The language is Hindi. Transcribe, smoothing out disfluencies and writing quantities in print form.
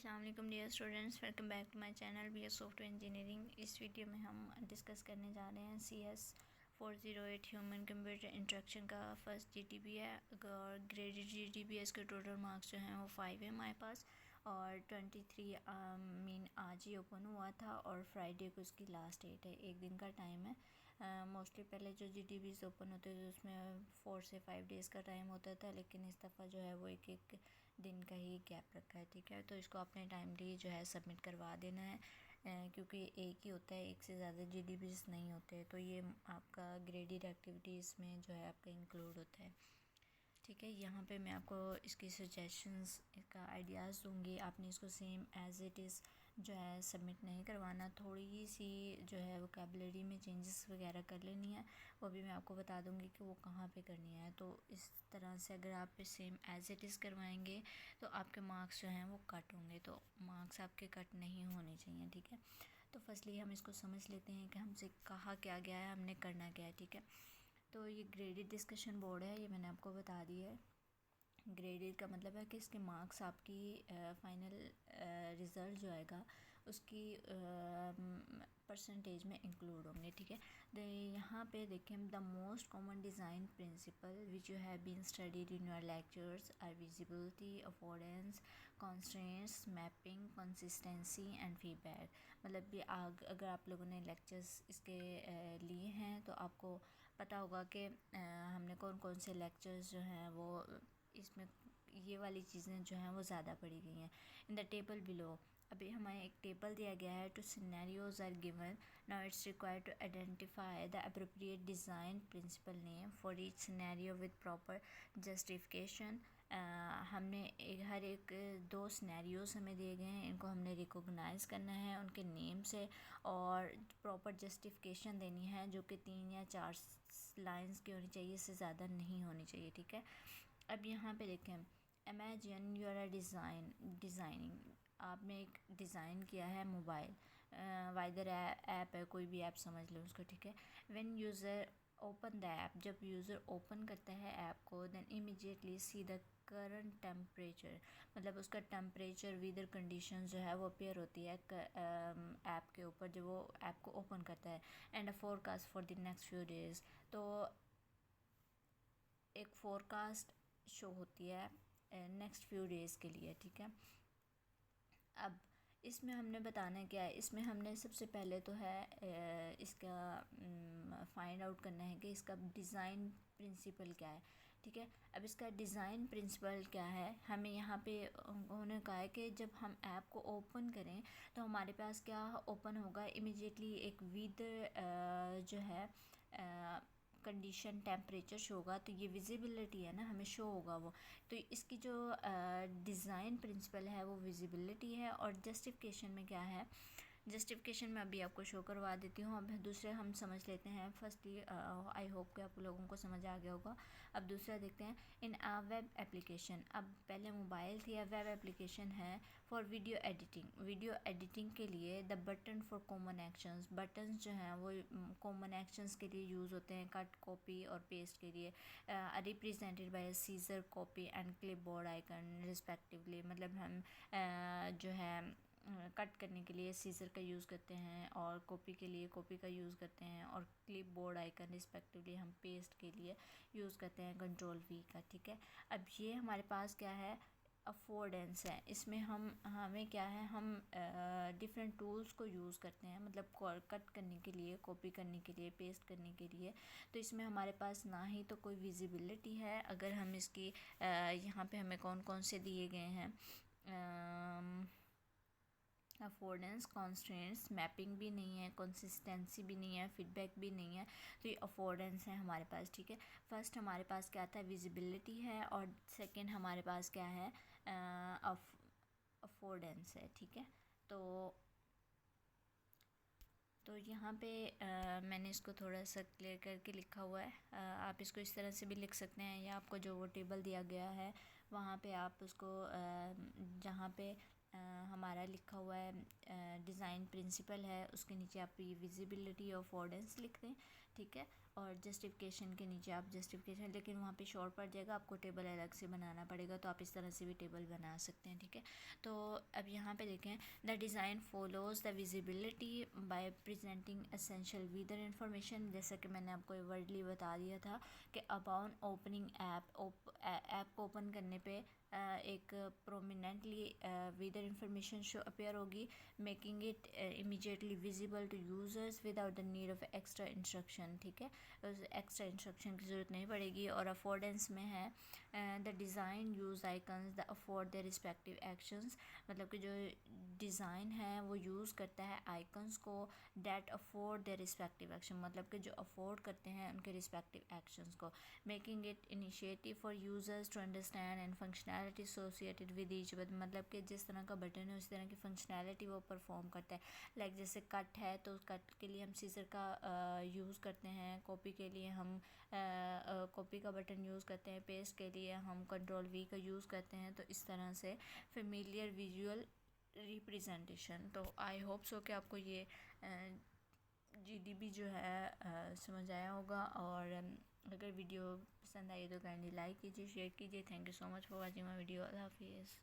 अस्सलाम वालेकुम dear students, welcome back to my channel B S software engineering. इस वीडियो में हम डिस्कस करने जा रहे हैं CS408 ह्यूमन कंप्यूटर इंटरेक्शन का फर्स्ट GTP है और ग्रेडेड GTP है। इसके टोटल मार्क्स जो हैं वो 5 है हमारे पास और 23 मीन आज ही ओपन हुआ था और फ्राइडे को इसकी लास्ट डेट है। एक दिन का टाइम है। मोस्टली पहले जो GTPs ओपन होते थे उसमें 4 से 5 डेज़ का टाइम होता था, लेकिन इस दफ़ा जो है वो एक दिन का ही गैप रखा है। ठीक है, तो इसको अपने टाइमली जो है सबमिट करवा देना है क्योंकि एक ही होता है, एक से ज़्यादा GTPs नहीं होते, तो ये आपका ग्रेडेड एक्टिविटीज़ में जो है आपका इंक्लूड होता है। ठीक है, यहाँ पे मैं आपको इसकी सजेशंस का आइडियाज़ दूँगी। आपने इसको सेम एज़ इट इज़ जो है सबमिट नहीं करवाना, थोड़ी सी जो है वोकैबुलरी में चेंजेस वगैरह कर लेनी है, वो भी मैं आपको बता दूँगी कि वो कहाँ पे करनी है। तो इस तरह से अगर आप सेम एज़ इट इज़ करवाएंगे तो आपके मार्क्स जो हैं वो कट होंगे, तो मार्क्स आपके कट नहीं होने चाहिए। ठीक है, तो फर्स्टली हम इसको समझ लेते हैं कि हमसे कहा क्या गया है, हमने करना क्या है। ठीक है, तो ये ग्रेडेड डिस्कशन बोर्ड है, ये मैंने आपको बता दिया है। ग्रेडेड का मतलब है कि इसके मार्क्स आपकी फाइनल रिज़ल्ट जो आएगा उसकी परसेंटेज में इंक्लूड होंगे। ठीक है, तो यहाँ पे देखें, the most common design principle which you have been studied in your lectures are visibility, affordance, constraints, mapping, consistency and feedback. मतलब भी अगर आप लोगों ने लेक्चर्स इसके लिए हैं तो आपको पता होगा कि हमने कौन कौन से लेक्चर्स जो हैं वो इसमें ये वाली चीज़ें जो हैं वो ज़्यादा पढ़ी गई हैं। इन द टेबल बिलो, अभी हमें एक टेबल दिया गया है। Two scenarios are given, now it's required to identify the appropriate design principle name for each scenario with proper justification. हमने हर एक 2 सिनेरियोज हमें दिए गए हैं, इनको हमने रिकॉग्नाइज़ करना है उनके नेम से और प्रॉपर जस्टिफिकेशन देनी है जो कि 3 या 4 लाइंस की होनी चाहिए, इससे ज़्यादा नहीं होनी चाहिए। ठीक है, अब यहाँ पे देखें, imagine you are a designing, आपने एक डिज़ाइन किया है मोबाइल, वाइदर ऐप है, कोई भी ऐप समझ लो उसको। ठीक है, when user open the app, जब यूज़र ओपन करता है ऐप को, then immediately see the current temperature, मतलब उसका टेम्परेचर वेदर कंडीशन जो है वो अपीयर होती है ऐप के ऊपर जब वो ऐप को ओपन करता है। And a forecast for the next few days, तो एक फोरकास्ट शो होती है नेक्स्ट फ्यू डेज़ के लिए। ठीक है, अब इसमें हमने बताना क्या है, इसमें हमने सबसे पहले तो है इसका फाइंड आउट करना है कि इसका डिज़ाइन प्रिंसिपल क्या है। ठीक है, अब इसका डिज़ाइन प्रिंसिपल क्या है, हमें यहाँ पे उन्होंने कहा है कि जब हम ऐप को ओपन करें तो हमारे पास क्या ओपन होगा, इमीडिएटली एक विद जो है कंडीशन टेम्परेचर शो होगा, तो ये विजिबिलिटी है ना, हमें शो होगा वो। तो इसकी जो डिज़ाइन प्रिंसिपल है वो विजिबिलिटी है। और जस्टिफिकेशन में क्या है, जस्टिफिकेशन में अभी आपको शो करवा देती हूँ। अब दूसरे हम समझ लेते हैं। फर्स्टली आई होप कि आप लोगों को समझ आ गया होगा। अब दूसरा देखते हैं, इन आ वेब एप्लीकेशन, अब पहले मोबाइल थी, अब वेब एप्लीकेशन है for video editing. Video editing के लिए the button for common actions, buttons जो हैं वो कॉमन एक्शंस के लिए यूज़ होते हैं, कट, कॉपी और पेस्ट के लिए, represented by scissor, copy and clipboard icon respectively. मतलब हम जो है कट करने के लिए सीज़र का यूज़ करते हैं और कॉपी के लिए कॉपी का यूज़ करते हैं और क्लिप बोर्ड आइकन रिस्पेक्टिवली हम पेस्ट के लिए यूज़ करते हैं Ctrl+V का। ठीक है, अब ये हमारे पास क्या है, अफोर्डेंस है। इसमें हमें क्या है, हम डिफरेंट टूल्स को यूज़ करते हैं, मतलब कट करने के लिए, कॉपी करने के लिए, पेस्ट करने के लिए। तो इसमें हमारे पास ना ही तो कोई विजिबिलिटी है, अगर हम इसकी यहाँ पे हमें कौन कौन से दिए गए हैं, अफोर्डेंस, कॉन्स्ट्रेंट्स, मैपिंग भी नहीं है, कंसिस्टेंसी भी नहीं है, फीडबैक भी नहीं है, तो ये अफोर्डेंस है हमारे पास। ठीक है, फर्स्ट हमारे पास क्या था, विजिबिलिटी है और सेकंड हमारे पास क्या है, अफोर्डेंस है। ठीक है, तो यहाँ पे मैंने इसको थोड़ा सा क्लियर करके लिखा हुआ है। आप इसको इस तरह से भी लिख सकते हैं या आपको जो वो टेबल दिया गया है वहाँ पे आप उसको जहाँ पे हमारा लिखा हुआ है डिज़ाइन प्रिंसिपल है, उसके नीचे आप ये विजिबिलिटी और अफोर्डेंस लिख दें। ठीक है। और जस्टिफिकेशन के नीचे आप जस्टिफिकेशन, लेकिन वहाँ पे शॉर्ट पड़ जाएगा, आपको टेबल अलग से बनाना पड़ेगा, तो आप इस तरह से भी टेबल बना सकते हैं, ठीक है। तो अब यहाँ पे देखें, the design follows the visibility by presenting essential weather information, जैसा कि मैंने आपको वर्डली बता दिया था कि अपॉन ओपनिंग ऐप को ओपन करने पे एक prominently weather information show appear होगी, making it immediately visible to users without the need of extra instruction, ठीक है। एक्स्ट्रा इंस्ट्रक्शन की ज़रूरत नहीं पड़ेगी। और अफोर्डेंस में है the design use icons the afford the respective actions, मतलब कि जो डिज़ाइन है वो यूज़ करता है आइकन्स को that afford the respective action, मतलब कि जो अफोर्ड करते हैं उनके रिस्पेक्टिव एक्शंस को, making it initiative for users to understand and functionality associated with each, मतलब कि जिस तरह का बटन है उस तरह की फंक्शनैलिटी वो परफॉर्म करता है। लाइक जैसे कट है तो कट के लिए हम सीजर का यूज़ करते हैं, कॉपी के लिए हम कॉपी का बटन यूज़ करते हैं, पेस्ट के लिए हम कंट्रोल वी का यूज़ करते हैं। तो इस तरह से फेमिलियर विजुअल रिप्रेजेंटेशन। तो आई होप सो कि आपको ये GDB जो है समझ आया होगा। और अगर वीडियो पसंद आई तो काइंडली लाइक कीजिए, शेयर कीजिए। Thank you so much for watching my video. अल्लाह हाफिज़।